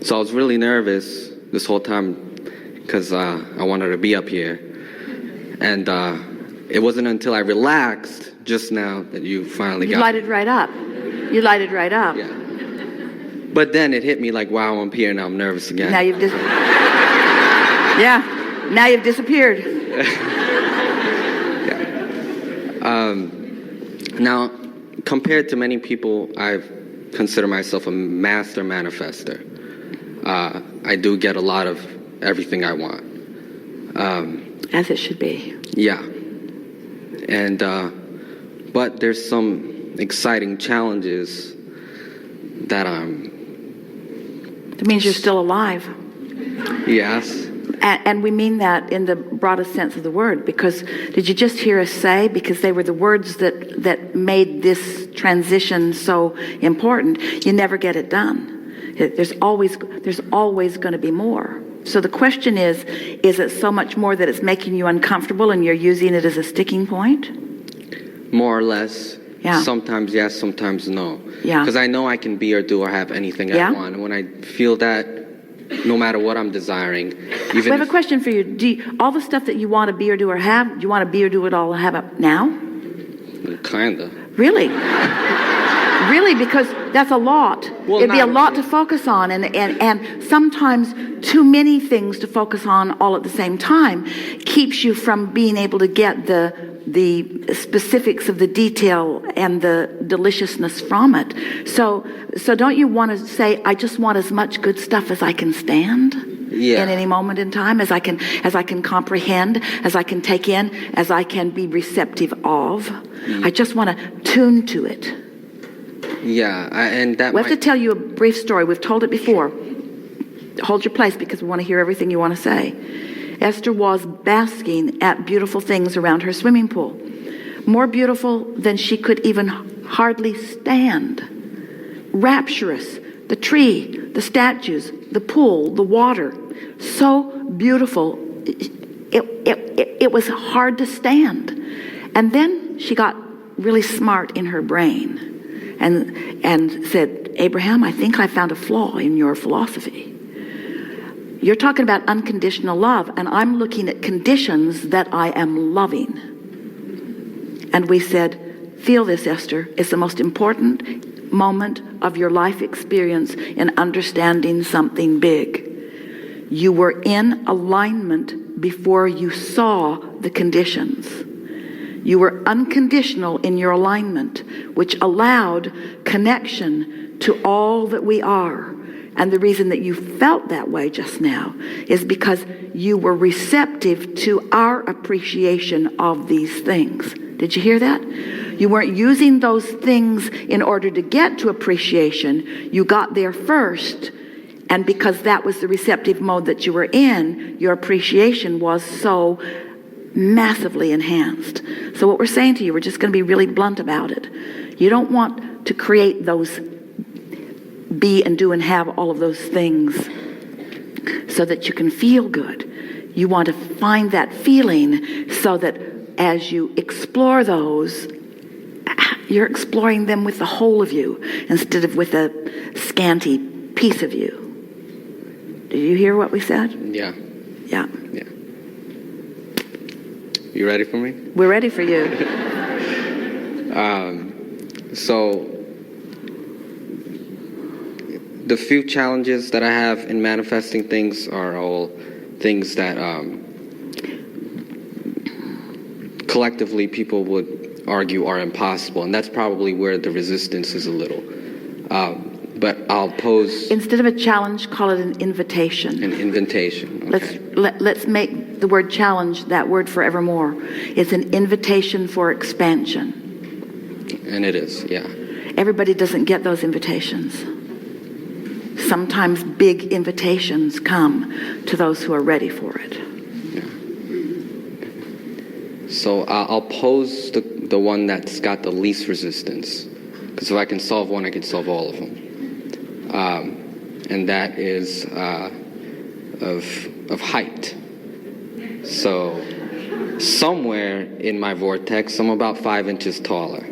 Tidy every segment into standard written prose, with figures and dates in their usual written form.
So I was really nervous this whole time because I wanted to be up here. And it wasn't until I relaxed just now that you finally got You lighted right up. You lighted right up. Yeah. But then it hit me like, wow, I'm here, now I'm nervous again. Now you've yeah, now you've disappeared. Now, compared to many people, I consider myself a master manifester. I do get a lot of everything I want. As it should be. Yeah. And, but there's some exciting challenges that That means you're still alive. Yes. And we mean that in the broadest sense of the word, because did you just hear us say, because they were the words that made this transition so important, you never get it done. There's always going to be more. So the question is it so much more that it's making you uncomfortable and you're using it as a sticking point? More or less. Yeah. Sometimes yes, sometimes no. Yeah. Because I know I can be or do or have anything I want. And when I feel that, no matter what I'm desiring, even I have a question for you. All the stuff that you want to be or do or have, do you want to be or do it all and have it now? Kinda. Really? Really, because that's a lot. Well, It'd be a lot to focus on, and sometimes too many things to focus on all at the same time keeps you from being able to get the specifics of the detail and the deliciousness from it. So don't you want to say, I just want as much good stuff as I can stand? Yeah. In any moment in time, as I can comprehend, as I can take in, as I can be receptive of. I just want to tune to it. Yeah, and that We have to tell you a brief story. We've told it before. Hold your place because we want to hear everything you want to say. Esther was basking at beautiful things around her swimming pool. More beautiful than she could even hardly stand. Rapturous. The tree, the statues, the pool, the water. So beautiful. It was hard to stand. And then she got really smart in her brain and said, Abraham, I think I found a flaw in your philosophy. You're talking about unconditional love, and I'm looking at conditions that I am loving. And we said, feel this, Esther. It's the most important moment of your life experience in understanding something big. You were in alignment before you saw the conditions. You were unconditional in your alignment, which allowed connection to all that we are. And the reason that you felt that way just now is because you were receptive to our appreciation of these things. Did you hear that? You weren't using those things in order to get to appreciation. You got there first. And because that was the receptive mode that you were in, your appreciation was so massively enhanced. So what we're saying to you, we're just going to be really blunt about it. You don't want to create those be and do and have all of those things so that you can feel good. You want to find that feeling so that as you explore those, you're exploring them with the whole of you instead of with a scanty piece of you. Did you hear what we said? Yeah. Yeah. Yeah. You ready for me? We're ready for you. So the few challenges that I have in manifesting things are all things that collectively people would argue are impossible, and that's probably where the resistance is a little. But I'll pose... Instead of a challenge, call it an invitation. An invitation, okay. Let's make the word challenge that word forevermore. It's an invitation for expansion. And it is, yeah. Everybody doesn't get those invitations. Sometimes big invitations come to those who are ready for it. Yeah. So I'll pose the one that's got the least resistance. Because if I can solve one, I can solve all of them. And that is of height. So somewhere in my vortex, I'm about 5 inches taller.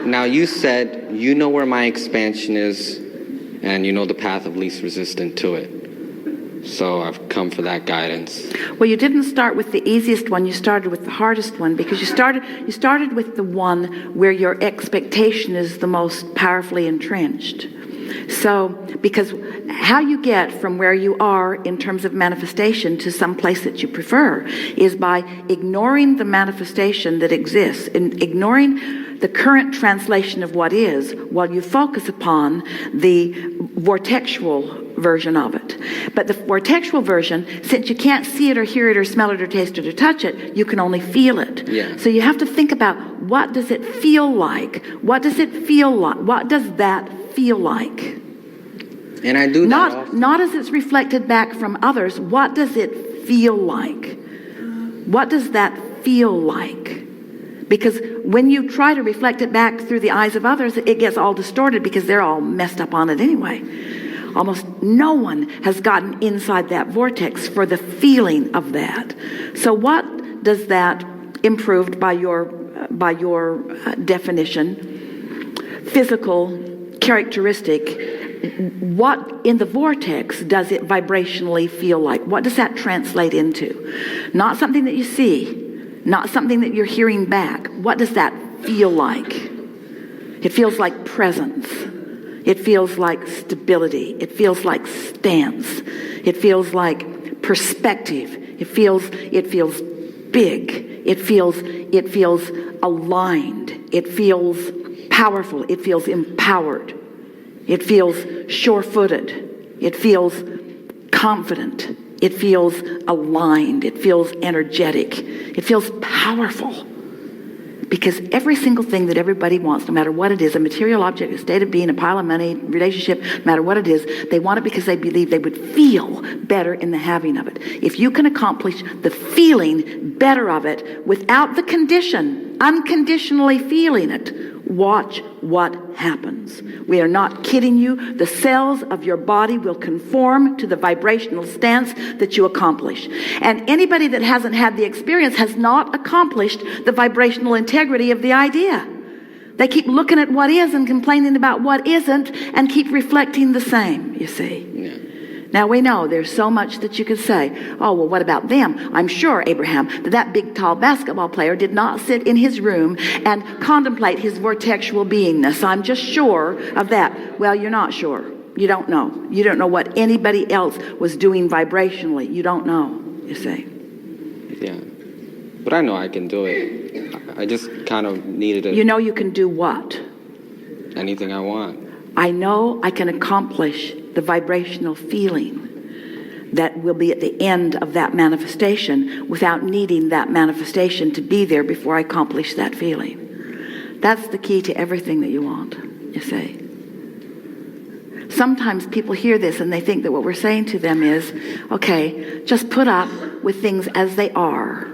Now you said you know where my expansion is, and you know the path of least resistance to it. So I've come for that guidance. Well, you didn't start with the easiest one. You started with the hardest one because you started with the one where your expectation is the most powerfully entrenched. So, because how you get from where you are in terms of manifestation to some place that you prefer is by ignoring the manifestation that exists and ignoring the current translation of what is while you focus upon the vortexual version of it. But the vortexual version, since you can't see it or hear it or smell it or taste it or touch it, you can only feel it. Yeah. So you have to think about, what does it feel like? What does it feel like? What does that feel like? And I do that often. Not as it's reflected back from others. What does it feel like? What does that feel like? Because when you try to reflect it back through the eyes of others, it gets all distorted because they're all messed up on it anyway. Almost no one has gotten inside that vortex for the feeling of that. So what does that, improved by your definition, physical characteristic, what in the vortex does it vibrationally feel like? What does that translate into? Not something that you see, not something that you're hearing back. What does that feel like? It feels like presence. It feels like stability. It feels like stance. It feels like perspective. It feels big. It feels aligned. It feels powerful. It feels empowered. It feels sure-footed. It feels confident. It feels aligned. It feels energetic. It feels powerful. Because every single thing that everybody wants, no matter what it is, a material object, a state of being, a pile of money, relationship, no matter what it is, they want it because they believe they would feel better in the having of it. If you can accomplish the feeling better of it without the condition, unconditionally feeling it, watch what happens. We are not kidding you. The cells of your body will conform to the vibrational stance that you accomplish. And anybody that hasn't had the experience has not accomplished the vibrational integrity of the idea. They keep looking at what is and complaining about what isn't and keep reflecting the same, you see. Yeah. Now we know there's so much that you could say. Oh, well, what about them? I'm sure, Abraham, that big, tall basketball player did not sit in his room and contemplate his vortexual beingness. I'm just sure of that. Well, you're not sure. You don't know. You don't know what anybody else was doing vibrationally. You don't know, you see. Yeah. But I know I can do it. I just kind of needed it. You know you can do what? Anything I want. I know I can accomplish the vibrational feeling that will be at the end of that manifestation without needing that manifestation to be there before I accomplish that feeling. That's the key to everything that you want, you see. Sometimes people hear this and they think that what we're saying to them is, okay, just put up with things as they are.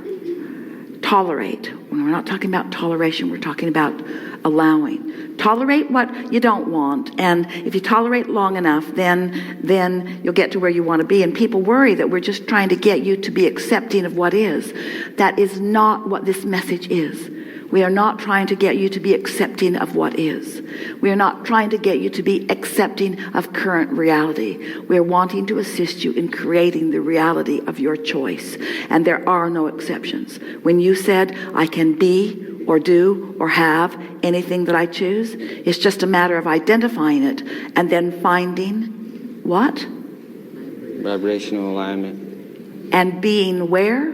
Tolerate. When we're not talking about toleration, we're talking about allowing. Tolerate what you don't want, and if you tolerate long enough, then you'll get to where you want to be. And people worry that we're just trying to get you to be accepting of what is. That is not what this message is. We are not trying to get you to be accepting of what is. We are not trying to get you to be accepting of current reality. We are wanting to assist you in creating the reality of your choice. And there are no exceptions. When you said, I can be or do or have anything that I choose, it's just a matter of identifying it and then finding what? Vibrational alignment. And being where?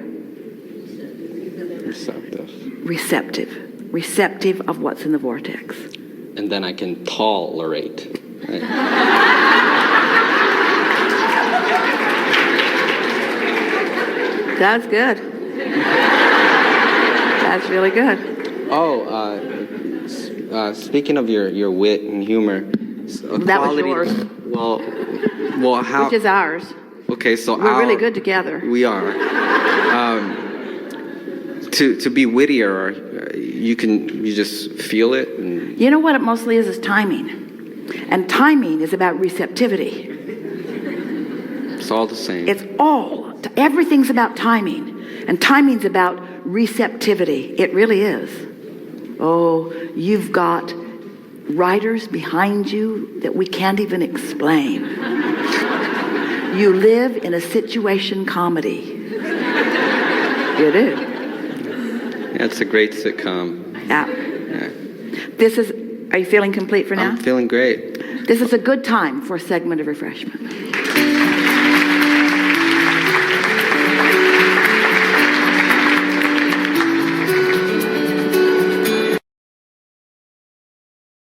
Receptive. Receptive of what's in the vortex. And then I can tolerate. Right? That's good. That's really good. Speaking of your wit and humor. That was yours. Well, how? Which is ours. Okay, so we're really good together. We are. To be wittier, you just feel it. And you know what it mostly is timing. And timing is about receptivity. It's all the same. Everything's about timing. And timing's about receptivity. It really is. Oh, you've got writers behind you that we can't even explain. You live in a situation comedy. You do. It's a great sitcom. Yeah. Are you feeling complete for now? I'm feeling great. This is a good time for a segment of refreshment.